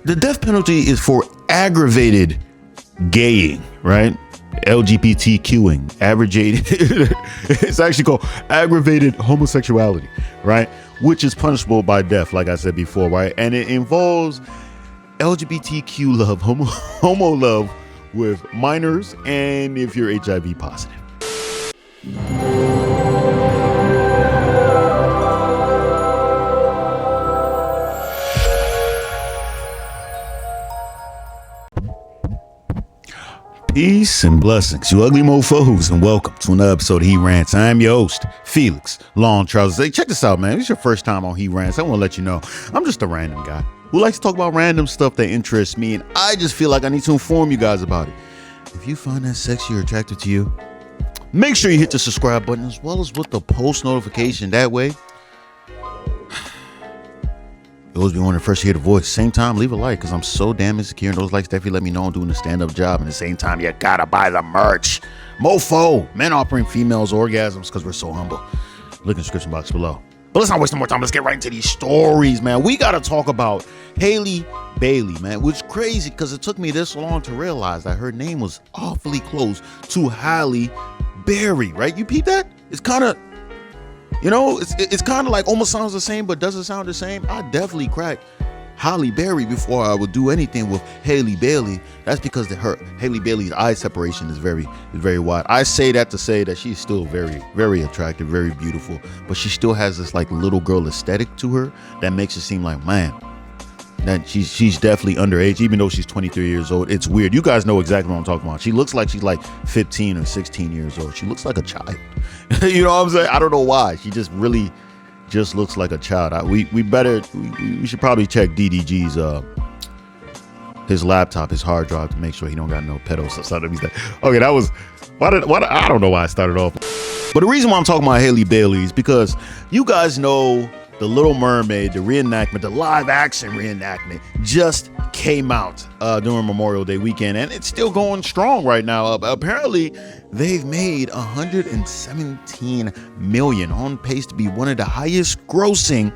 The death penalty is for aggravated gaying, right? LGBTQing, it's actually called aggravated homosexuality, right? Which is punishable by death, like I said before, right? And it involves LGBTQ love, homo love with minors, and if you're HIV positive. Peace and blessings, you ugly mofos, and welcome to another episode of He Rants. I am your host, Felix Long Trousers. Hey, check this out, man. If it's your first time on He Rants, I want to let you know I'm just a random guy who likes to talk about random stuff that interests me, and I just feel like I need to inform you guys about it. If you find that sexy or attractive to you, make sure you hit the subscribe button as well as with the post notification. That way, you always be one of the first to hear the voice. Same time, leave a like, because I'm so damn insecure, and those likes definitely let me know I'm doing a stand-up job. And at the same time, you gotta buy the merch. Mofo, men offering females orgasms because we're so humble. Look in the description box below. But let's not waste no more time. Let's get right into these stories, man. We gotta talk about Halle Bailey, man, which is crazy because it took me this long to realize that her name was awfully close to Halle Berry, right? You peep that? It's kind of, you know, it's kind of like almost sounds the same, but doesn't sound the same. I definitely cracked Halle Berry before I would do anything with Halle Bailey. That's because Halle Bailey's eye separation is very wide. I say that to say that she's still very, very attractive, very beautiful, but she still has this like little girl aesthetic to her that makes it seem like, man, that she's definitely underage, even though she's 23 years old. It's weird. You guys know exactly what I'm talking about. She looks like she's like 15 or 16 years old. She looks like a child. You know what I'm saying? I don't know why. She just really just looks like a child. We should probably check DDG's his laptop, his hard drive, to make sure he don't got no pedos or something. Okay, that was I don't know why I started off. But the reason why I'm talking about Halle Bailey is because you guys know the Little Mermaid, the reenactment, the live action reenactment just came out during Memorial Day weekend, and it's still going strong right now. Apparently, they've made 117 million, on pace to be one of the highest grossing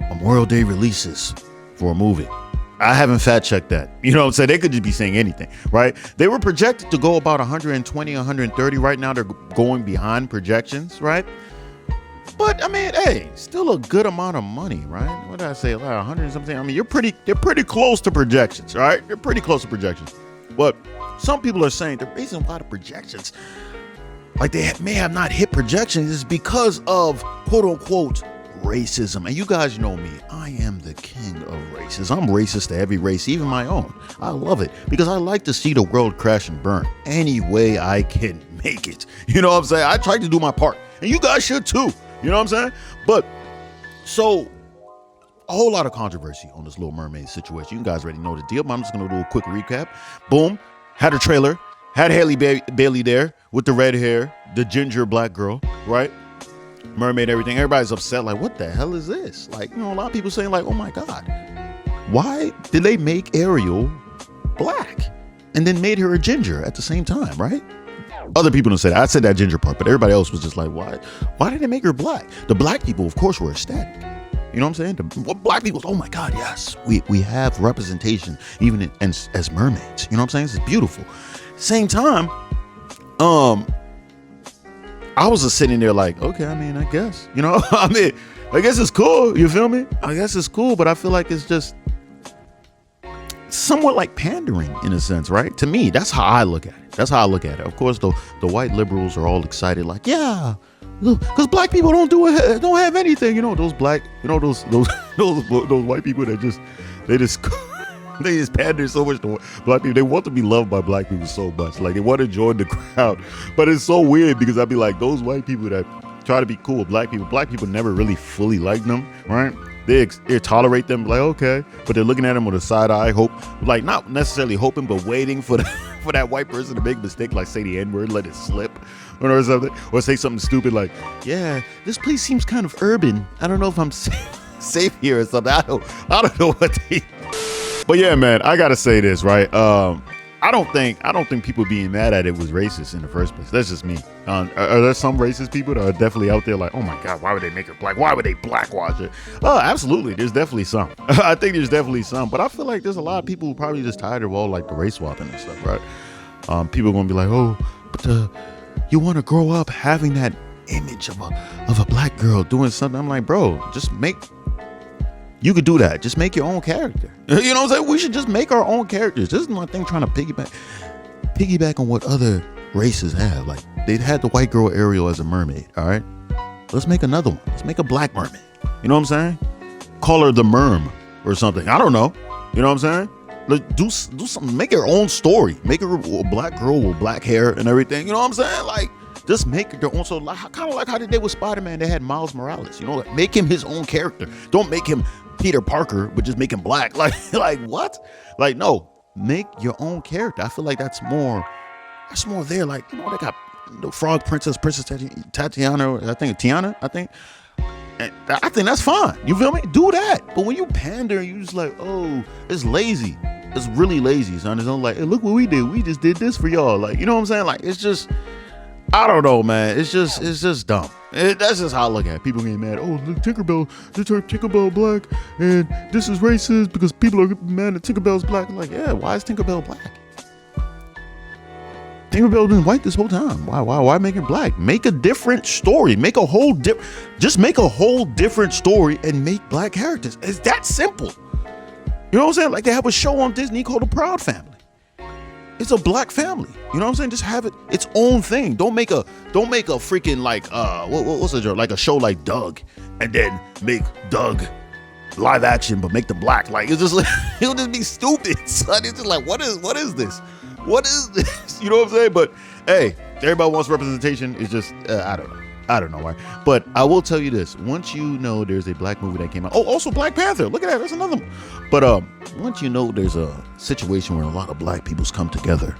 Memorial Day releases for a movie. I haven't fact checked that. You know what I'm saying? They could just be saying anything, right? They were projected to go about 120, 130. Right now, they're going behind projections, right? But I mean, hey, still a good amount of money, right? What did I say? Like 100 and something. I mean, they're pretty close to projections, right? They're pretty close to projections. But some people are saying the reason why the projections, like they may have not hit projections, is because of quote unquote racism. And you guys know me, I am the king of racism. I'm racist to every race, even my own. I love it because I like to see the world crash and burn any way I can make it. You know what I'm saying? I try to do my part, and you guys should too. You know what I'm saying? But so a whole lot of controversy on this Little Mermaid situation. You guys already know the deal, but I'm just going to do a quick recap. Boom. Had a trailer. Had Halle Bailey there with the red hair, the ginger black girl, right? Mermaid, everything. Everybody's upset. Like, what the hell is this? Like, you know, a lot of people saying like, oh my God, why did they make Ariel black and then made her a ginger at the same time, right? Other people didn't say that. I said that ginger part, but everybody else was just like, why did they make her black? The black people, of course, were ecstatic. You know what I'm saying? The black people, oh my God, yes, we have representation even as mermaids. You know what I'm saying? This is beautiful. Same time, I was just sitting there like, okay, I mean, I guess, you know, I mean, I guess it's cool. You feel me? I guess it's cool, but I feel like it's just somewhat like pandering in a sense, right? To me, that's how I look at it. That's how I look at it. Of course, the white liberals are all excited, like, yeah, because black people don't have anything, you know. Those black, you know, those white people that they just pander so much to black people. They want to be loved by black people so much, like they want to join the crowd. But it's so weird because I'd be like, those white people that try to be cool with black people never really fully like them, right? They tolerate them, like, okay, but they're looking at them with a side eye, hope, like not necessarily hoping, but waiting for that white person to make a mistake, like say the N-word, let it slip, or something, or say something stupid like, yeah, this place seems kind of urban. I don't know if I'm safe here or something. I don't know what they. But yeah, man, I gotta say this, right? I don't think people being mad at it was racist in the first place. That's just me. Are there some racist people that are definitely out there like, oh my God, why would they make her black? Why would they blackwash it? Oh, absolutely. There's definitely some. I think there's definitely some. But I feel like there's a lot of people who probably just tired of all like the race swapping and stuff, right? People are gonna be like, oh, but you want to grow up having that image of a black girl doing something. I'm like, bro, you could do that. Just make your own character. You know what I'm saying? We should just make our own characters. This is my thing, trying to piggyback on what other races have. Like, they had the white girl Ariel as a mermaid, all right? Let's make another one. Let's make a black mermaid. You know what I'm saying? Call her the Merm or something. I don't know. You know what I'm saying? Like, do something. Make her own story. Make her a black girl with black hair and everything. You know what I'm saying? Like, just make their own. So, like, kind of like how they did with Spider-Man. They had Miles Morales. You know, like, make him his own character. Don't make him Peter Parker, but just make him black. Like what? Like, no, make your own character. I feel like that's more there. Like, you know, they got the Frog Princess Tatiana, I think Tiana, and I think that's fine. You feel me? Do that. But when you pander, you just like, oh, it's lazy. It's really lazy, son. It's not like, hey, look what we did. We just did this for y'all. Like, you know what I'm saying? Like, it's just, I don't know, man. It's just dumb. That's just how I look at it. People getting mad. Oh, look, Tinkerbell, they turned Tinkerbell black, and this is racist because people are mad that Tinkerbell's black. I'm like, yeah, why is Tinkerbell black? Tinkerbell been white this whole time. Why make it black? Make a different story. Just make a whole different story and make black characters. It's that simple. You know what I'm saying? Like, they have a show on Disney called The Proud Family. It's a black family. You know what I'm saying? Just have it its own thing. Don't make a freaking like what's the joke? Like a show like Doug, and then make Doug live action but make them black. Like, it's just like, it'll just be stupid, son. It's just like, what is this? What is this? You know what I'm saying? But hey, everybody wants representation. It's just I don't know why. But I will tell you this. Once you know there's a black movie that came out. Oh, also Black Panther. Look at that. That's another one. But once you know there's a situation where a lot of black peoples come together,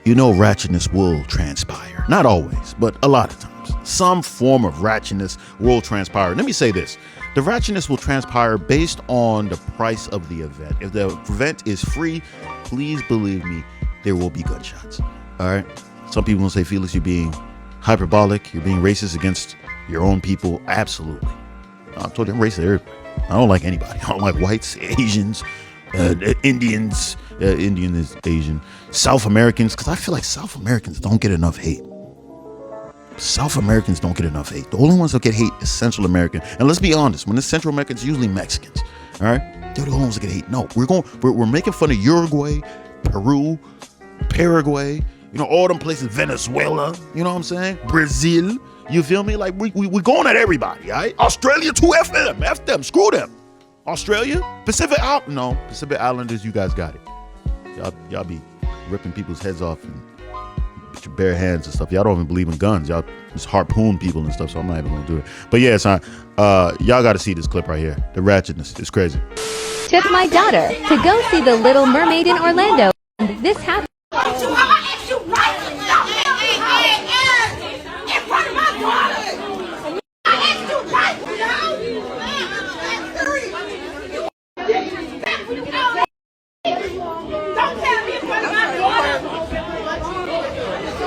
you know ratchetness will transpire. Not always, but a lot of times. Some form of ratchetness will transpire. Let me say this. The ratchetness will transpire based on the price of the event. If the event is free, please believe me, there will be gunshots. All right? Some people will say, Felix, you're being hyperbolic, you're being racist against your own people. Absolutely. I told you I'm racist to everybody. I don't like anybody. I don't like whites, Asians, Indians. Indian is Asian. South Americans, because I feel like South Americans don't get enough hate. South Americans don't get enough hate. The only ones that get hate is Central American. And let's be honest, when it's Central Americans, it's usually Mexicans. All right? They're the only ones that get hate. No, we're making fun of Uruguay, Peru, Paraguay, you know, all them places, Venezuela, you know what I'm saying? Brazil, you feel me? Like, we're going at everybody, all right? Australia too, F them, screw them. Australia, Pacific Islanders, you guys got it. Y'all be ripping people's heads off and with your bare hands and stuff. Y'all don't even believe in guns. Y'all just harpoon people and stuff, so I'm not even gonna do it. But yeah, son, y'all gotta see this clip right here. The ratchetness is crazy. Took my daughter to go see the Little Mermaid in Orlando, and this happened.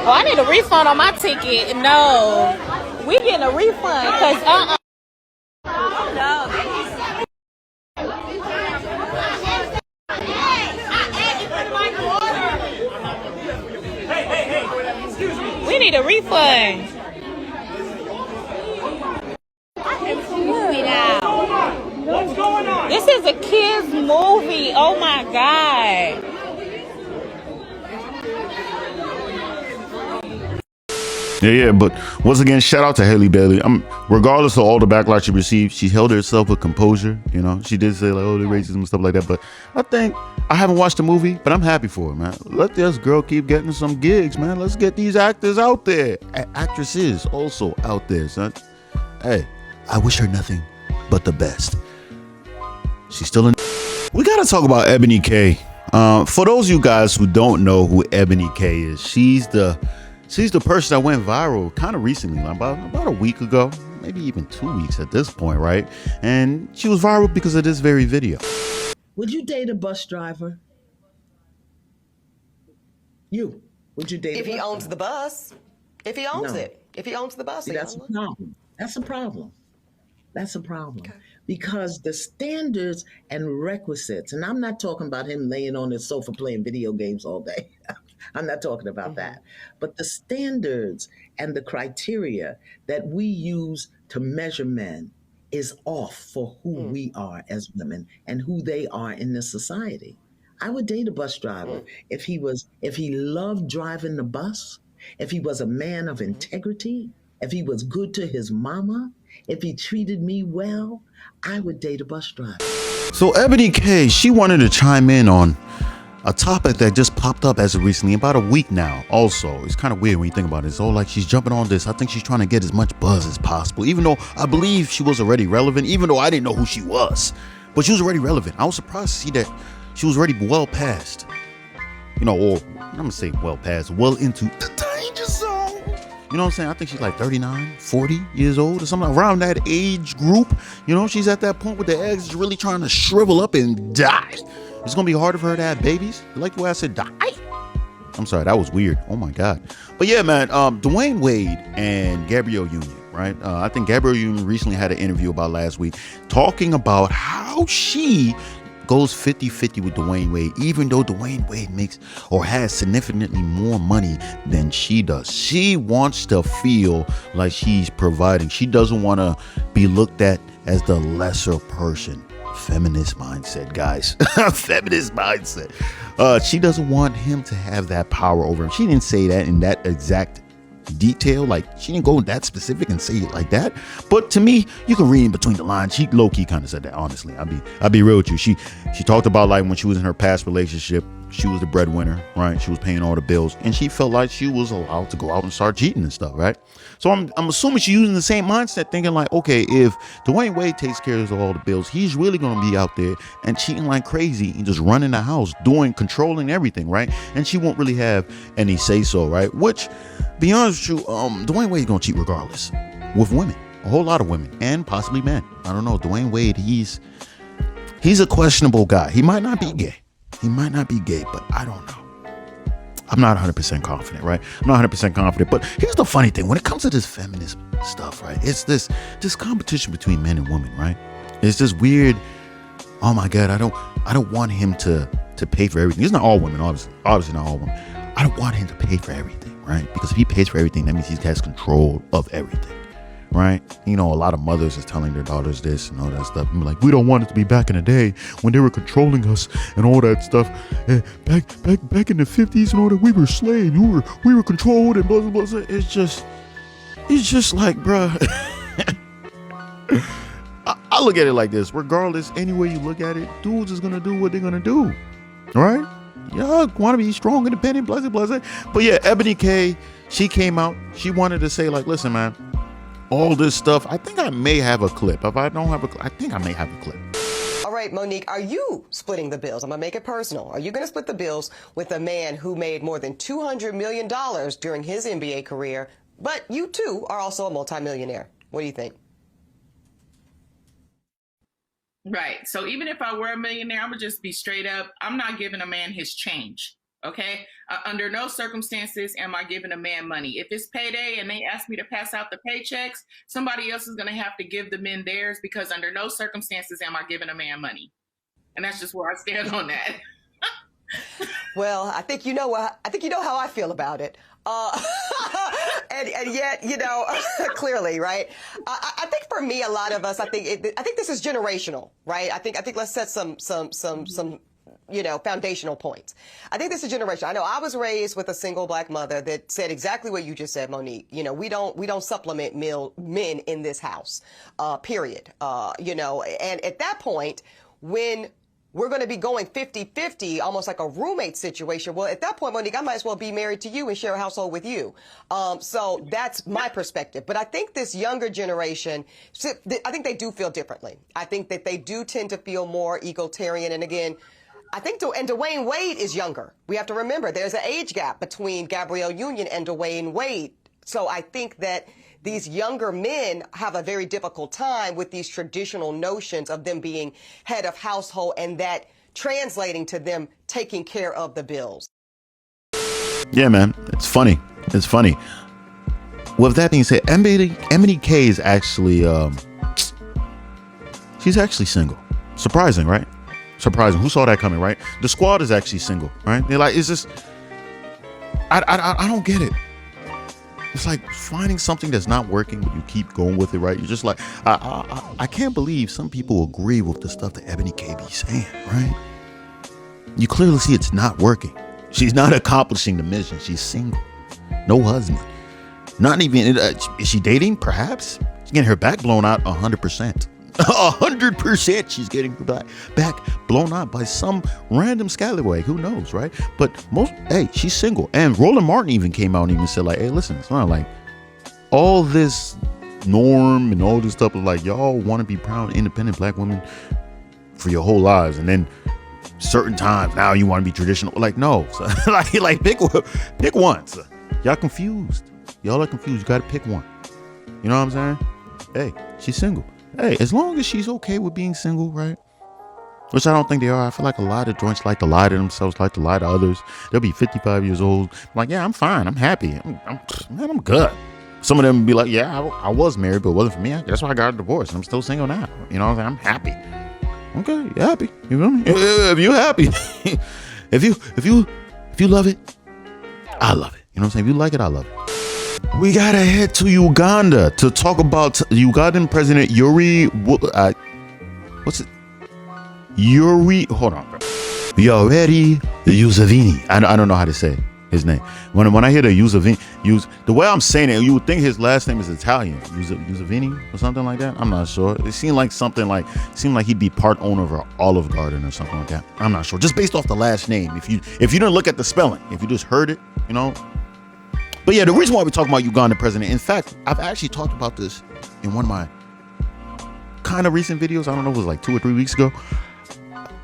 Oh, I need a refund on my ticket. No, we getting a refund because no. We need a refund. What's going on? This is a kids movie. Oh my God. Yeah, but once again, shout out to Haley Bailey. Regardless of all the backlash she received, she held herself with composure. You know, she did say like, oh, the racism and stuff like that. But I haven't watched the movie, but I'm happy for her, man. Let this girl keep getting some gigs, man. Let's get these actors out there, actresses also out there, son. Hey, I wish her nothing but the best. She's still in. We gotta talk about Eboni K. For those of you guys who don't know who Eboni K is, she's the person that went viral kind of recently, about a week ago, maybe even 2 weeks at this point, right? And she was viral because of this very video. Would you date a bus driver? You. Would you date If a he bus owns driver? the bus. If he owns No. it. If he owns the bus, See, that's a problem. That's a problem. That's a problem. Because the standards and requisites, and I'm not talking about him laying on his sofa playing video games all day. I'm not talking about that. But the standards and the criteria that we use to measure men is off for who we are as women and who they are in this society. I would date a bus driver if he loved driving the bus, if he was a man of integrity, if he was good to his mama, if he treated me well, I would date a bus driver. So Eboni K, she wanted to chime in on a topic that just popped up as of recently, about a week now. Also, it's kind of weird when you think about it. It's all like she's jumping on this. I think she's trying to get as much buzz as possible, even though I believe she was already relevant, even though I didn't know who she was. But she was already relevant. I was surprised to see that she was already well past, or I'm going to say well past, well into the danger zone. You know what I'm saying? I think she's like 39, 40 years old or something around that age group. She's at that point where the eggs is really trying to shrivel up and die. It's going to be harder for her to have babies. You like the way I said die? I'm sorry, that was weird. Oh my God. But yeah, man, Dwayne Wade and Gabrielle Union, right? I think Gabrielle Union recently had an interview about last week talking about how she goes 50-50 with Dwayne Wade, even though Dwayne Wade makes or has significantly more money than she does. She wants to feel like she's providing. She doesn't want to be looked at as the lesser person. Feminist mindset, guys. Feminist mindset. She doesn't want him to have that power over him. She didn't say that in that exact detail, like she didn't go that specific and say it like that, but to me you can read in between the lines. She low-key kind of said that, honestly. I'll be real with you. She talked about like when she was in her past relationship, she was the breadwinner, right? She was paying all the bills and she felt like she was allowed to go out and start cheating and stuff, right? So I'm assuming she's using the same mindset, thinking like, okay, if Dwayne Wade takes care of all the bills, he's really gonna be out there and cheating like crazy and just running the house, controlling everything, right? And she won't really have any say so, right? Which, be honest with you, Dwayne Wade's gonna cheat regardless with women, a whole lot of women, and possibly men. I don't know. Dwayne Wade, he's a questionable guy. He might not be gay. But I don't know. I'm not 100% confident, right? I'm not 100% confident. But here's the funny thing: when it comes to this feminist stuff, right? It's this competition between men and women, right? It's this weird. Oh my God, I don't want him to pay for everything. It's not all women, obviously not all women. I don't want him to pay for everything, right? Because if he pays for everything, that means he has control of everything, right? A lot of mothers is telling their daughters this and all that stuff. And like, we don't want it to be back in the day when they were controlling us and all that stuff. Back in the 50s and all that, we were slaves. We were controlled and blah, blah, blah. It's just like, bruh. I look at it like this. Regardless, any way you look at it, dudes is going to do what they're going to do, right? Y'all want to be strong, independent, blah, blah, blah. But yeah, Eboni K, she came out. She wanted to say like, listen, man, all this stuff, I think I may have a clip. If I don't have a clip, I think I may have a clip. All right, Monique, are you splitting the bills? I'm going to make it personal. Are you going to split the bills with a man who made more than $200 million during his NBA career, but you too are also a multimillionaire? What do you think? Right. So even if I were a millionaire, I'm going to just be straight up. I'm not giving a man his change. Okay. Under no circumstances am I giving a man money. If it's payday and they ask me to pass out the paychecks, somebody else is going to have to give the men theirs, because under no circumstances am I giving a man money. And that's just where I stand on that. Well, I think you know how I feel about it. And yet, clearly, right? I think for me, a lot of us, I think this is generational, right? I think let's set some foundational points. I think this is generation. I know I was raised with a single black mother that said exactly what you just said, Monique. We don't supplement men in this house, period. And at that point, when we're going to be going 50-50, almost like a roommate situation. Well, at that point, Monique, I might as well be married to you and share a household with you. So that's my perspective. But I think this younger generation, I think they do feel differently. I think that they do tend to feel more egalitarian. And again, I think, and Dwayne Wade is younger. We have to remember there's an age gap between Gabrielle Union and Dwayne Wade. So I think that these younger men have a very difficult time with these traditional notions of them being head of household and that translating to them taking care of the bills. Yeah, man, it's funny. It's funny. With that being said, Eboni K is actually she's actually single. Surprising, right? Surprising. Who saw that coming, right? The squad is actually single, right? They're like, it's just, I don't get it. It's like finding something that's not working, but you keep going with it, right? You're just like, I can't believe some people agree with the stuff that Eboni K be saying, right? You clearly see it's not working. She's not accomplishing the mission. She's single, no husband. Not even, is she dating? Perhaps. She's getting her back blown out 100%. 100% she's getting her back blown out by some random scallywag. Who knows, right? But she's single. And Roland Martin even came out and even said, like, hey, listen, it's not like all this norm and all this stuff of like, y'all want to be proud, independent black women for your whole lives. And then certain times now you want to be traditional. Like, no. So, like pick one. So, y'all confused. Y'all are confused. You got to pick one. You know what I'm saying? Hey, she's single. Hey, as long as she's okay with being single, right? Which I don't think they are. I feel like a lot of joints like to lie to themselves, like to lie to others. They'll be 55 years old. Like, yeah, I'm fine. I'm happy. I'm good. Some of them be like, yeah, I was married, but it wasn't for me. That's why I got a divorce. I'm still single now. You know what I'm saying? I'm happy. Okay, you're happy. You know what I mean? If you're happy, if you love it, I love it. You know what I'm saying? If you like it, I love it. We gotta head to Uganda to talk about Ugandan President Yoweri. Hold on, bro. Yoweri Museveni. I don't know how to say his name. When I hear the the way I'm saying it, you would think his last name is Italian. Museveni or something like that. I'm not sure. It seemed like he'd be part owner of an Olive Garden or something like that. I'm not sure. Just based off the last name. If you didn't look at the spelling, if you just heard it, you know. But yeah, the reason why we're talking about Uganda president, in fact, I've actually talked about this in one of my kind of recent videos. I don't know, it was like 2 or 3 weeks ago.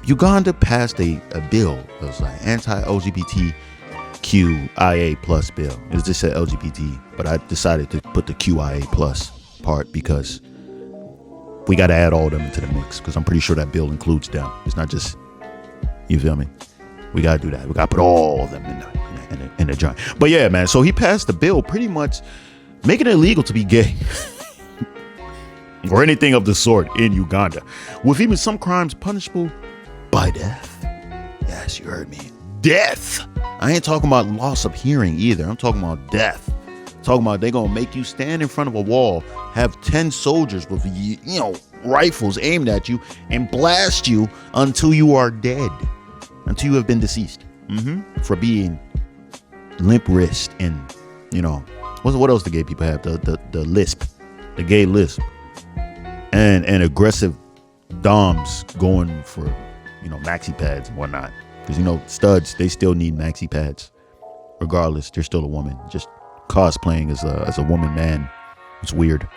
Uganda passed a bill that was like anti-LGBTQIA plus bill. It just said LGBT, but I decided to put the QIA plus part because we got to add all of them into the mix because I'm pretty sure that bill includes them. It's not just, you feel me? We got to do that. We got to put all of them in the joint. But yeah, man, so he passed the bill pretty much making it illegal to be gay or anything of the sort in Uganda, with even some crimes punishable by death. Yes, you heard me. Death. I ain't talking about loss of hearing either. I'm talking about death. I'm talking about they gonna make you stand in front of a wall, have 10 soldiers with rifles aimed at you and blast you until you are dead, until you have been deceased. For being limp wrist and what else the gay people have? The lisp, the gay lisp, and aggressive doms going for maxi pads and whatnot, because studs, they still need maxi pads regardless. They're still a woman, just cosplaying as a woman man. It's weird.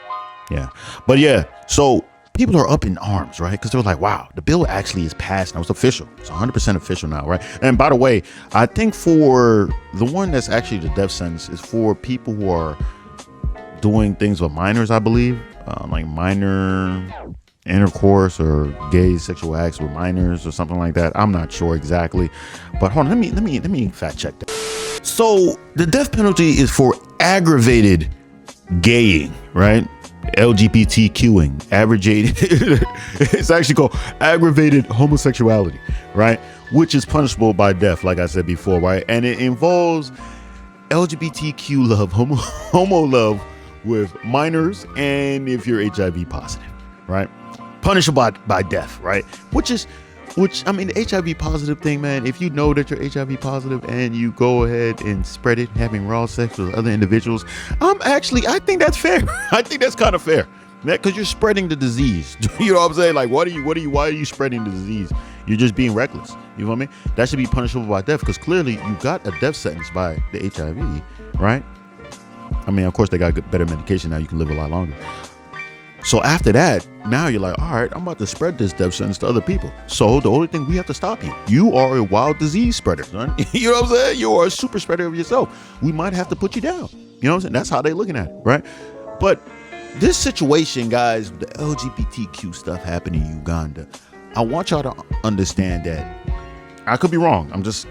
Yeah, but yeah, so people are up in arms, right? Because they're like, wow, the bill actually is passed now. It's official. It's 100% official now, right? And by the way, I think for the one that's actually the death sentence is for people who are doing things with minors, I believe, like minor intercourse or gay sexual acts with minors or something like that. I'm not sure exactly, but hold on, let me fact check that. So the death penalty is for aggravated gaying, right? LGBTQing, it's actually called aggravated homosexuality, right? Which is punishable by death, like I said before, right? And it involves LGBTQ love, homo love with minors, and if you're HIV positive, right? Punishable by death, right? Which I mean, the HIV positive thing, man, if you know that you're HIV positive and you go ahead and spread it, having raw sex with other individuals, I think that's fair. I think that's kind of fair, because you're spreading the disease. You know what I'm saying? Like, why are you spreading the disease? You're just being reckless. You know what I mean? That should be punishable by death, because clearly you got a death sentence by the HIV, right? I mean, of course, they got better medication now. You can live a lot longer. So after that, now you're like, all right, I'm about to spread this death sentence to other people. So the only thing, we have to stop you. You are a wild disease spreader, son. You know what I'm saying? You are a super spreader of yourself. We might have to put you down. You know what I'm saying? That's how they're looking at it, right? But this situation, guys, the LGBTQ stuff happening in Uganda, I want y'all to understand that I could be wrong. I'm just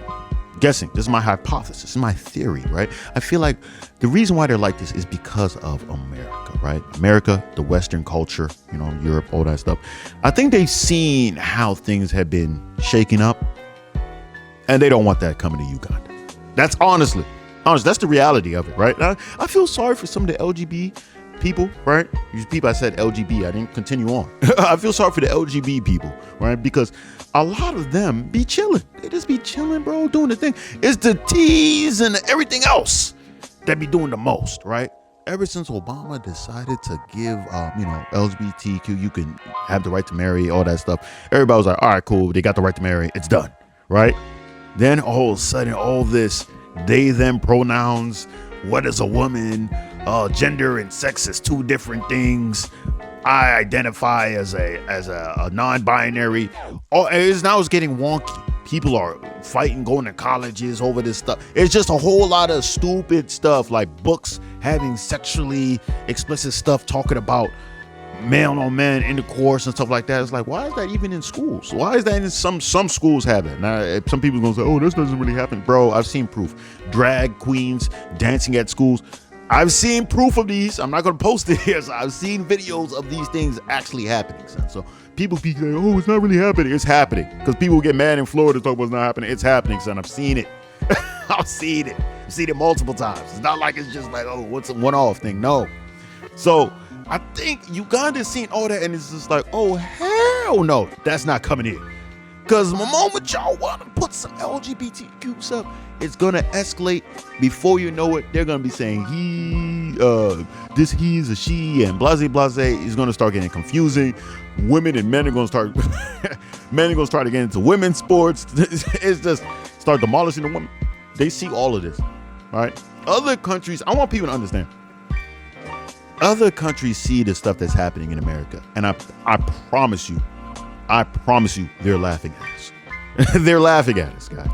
guessing, this is my hypothesis, this is my theory, right? I feel like the reason why they're like this is because of America, right? America, the Western culture, you know, Europe, all that stuff. I think they've seen how things have been shaking up, and they don't want that coming to Uganda. That's honestly, that's the reality of it, right? I feel sorry for some of the LGBT people, right? These people, I said LGB, I didn't continue on. I feel sorry for the LGB people, right? Because a lot of them be chilling. They just be chilling, bro, doing the thing. It's the T's and everything else that be doing the most, right? Ever since Obama decided to give, LGBTQ, you can have the right to marry, all that stuff. Everybody was like, all right, cool. They got the right to marry. It's done, right? Then all of a sudden, all this they, them pronouns, what is a woman, gender and sex is two different things. I identify as a non-binary. Now it's getting wonky. People are fighting, going to colleges over this stuff. It's just a whole lot of stupid stuff, like books having sexually explicit stuff, talking about male on man intercourse and stuff like that. It's like, why is that even in schools? Why is that in some schools have it? Now, some people are gonna say, oh, this doesn't really happen. Bro, I've seen proof. Drag queens dancing at schools. I've seen proof of these. I'm not going to post it here. So I've seen videos of these things actually happening, son. So people keep saying, oh, it's not really happening. It's happening. Because people get mad in Florida talk about it's not happening. It's happening, son. I've seen it. I've seen it. I've seen it multiple times. It's not like it's just like, oh, what's a one-off thing? No. So I think Uganda's seen all that and it's just like, oh, hell no. That's not coming in. Because the moment y'all want to put some LGBTQ stuff, it's going to escalate. Before you know it, they're going to be saying he's a she and blase. It's going to start getting confusing. Women and men are going to start, getting into women's sports. It's just start demolishing the women. They see all of this, right? Other countries, I want people to understand. Other countries see the stuff that's happening in America. And I promise you, they're laughing at us. They're laughing at us, guys.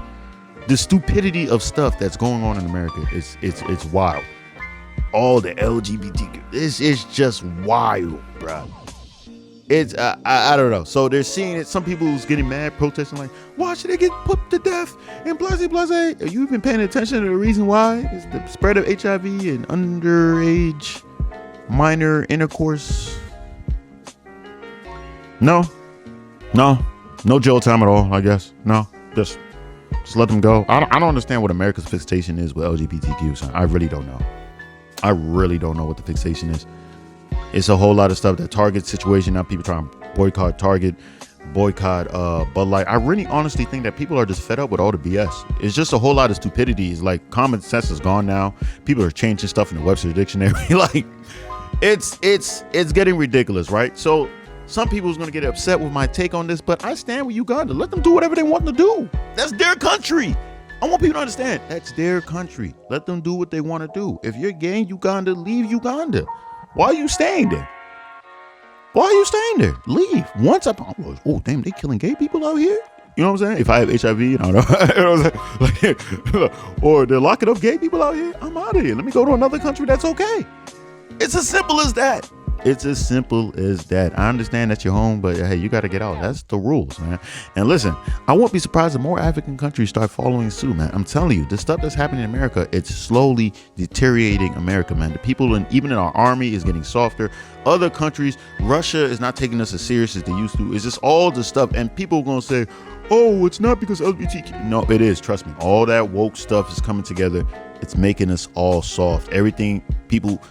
The stupidity of stuff that's going on in America it's wild. All the LGBTQ, it's just wild, bro. It's I don't know. So they're seeing it. Some people who's getting mad, protesting, like, why should they get put to death? And blase. Are you even paying attention to the reason why? It's the spread of HIV and underage minor intercourse. No jail time at all, I guess. No, just let them go. I don't understand what America's fixation is with LGBTQ, son. I really don't know. I really don't know what the fixation is. It's a whole lot of stuff. The Target situation, now people trying to boycott Target, boycott Bud Light. I really honestly think that people are just fed up with all the BS. It's just a whole lot of stupidity. It's like common sense is gone now. People are changing stuff in the Webster Dictionary. Like it's getting ridiculous, right? So some people's going to get upset with my take on this, but I stand with Uganda. Let them do whatever they want to do. That's their country. I want people to understand that's their country. Let them do what they want to do. If you're gay in Uganda, leave Uganda. Why are you staying there? Leave. Once upon, oh damn, they killing gay people out here. You know what I'm saying? If I have HIV, I don't know. You know what I'm saying? Like, or they're locking up gay people out here. I'm out of here. Let me go to another country that's okay. It's as simple as that. It's as simple as that. I understand that you're home, but hey, you got to get out. That's the rules, man. And listen, I won't be surprised if more African countries start following suit, man. I'm telling you, the stuff that's happening in America, it's slowly deteriorating America, man. The people even in our army is getting softer. Other countries, Russia is not taking us as serious as they used to. It's just all the stuff. And people are going to say, oh, it's not because LGBTQ. No, it is. Trust me. All that woke stuff is coming together. It's making us all soft. Everything, people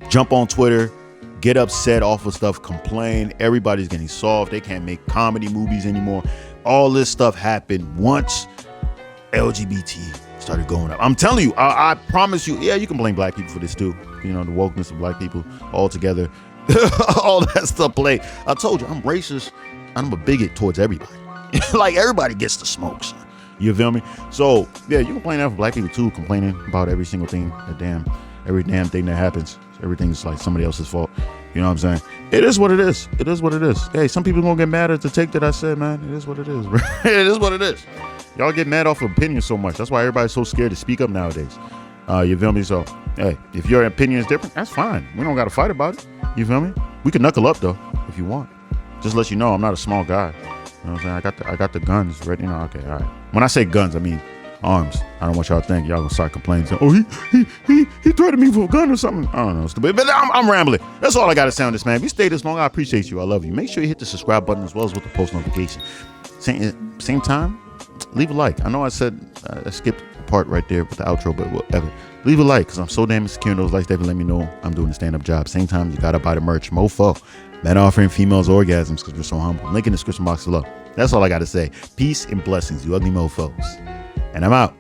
jump on Twitter, get upset off of stuff, complain. Everybody's getting soft. They can't make comedy movies anymore. All this stuff happened once LGBT started going up. I'm telling you, I promise you, yeah, you can blame black people for this too. You know, the wokeness of black people all together. All that stuff play. I told you, I'm racist. I'm a bigot towards everybody. Like, everybody gets the smoke, son. You feel me? So, yeah, you can blame that for black people too, complaining about every single thing, every damn thing that happens. Everything's like somebody else's fault. You know what I'm saying? It is what it is. It is what it is. Hey, some people gonna get mad at the take that I said, man. It is what it is. It is what it is. Y'all get mad off of opinions so much. That's why everybody's so scared to speak up nowadays. You feel me? So, hey, if your opinion is different, that's fine. We don't gotta fight about it. You feel me? We can knuckle up though, if you want. Just let you know I'm not a small guy. You know what I'm saying? I got the guns ready. You know, okay, all right. When I say guns, I mean arms. I don't want y'all to think y'all gonna start complaining. Saying, oh, he threatened me for a gun or something. I don't know, stupid. But I'm rambling. That's all I gotta say on this, man. If you stay this long, I appreciate you. I love you. Make sure you hit the subscribe button as well as with the post notification. Same time, leave a like. I know I said I skipped the part right there with the outro, but whatever. Leave a like, because I'm so damn insecure in those likes. Definitely let me know I'm doing a stand-up job. Same time, you gotta buy the merch. Mofo. Men offering females orgasms because we're so humble. Link in the description box below. That's all I gotta say. Peace and blessings, you ugly mofos. And I'm out.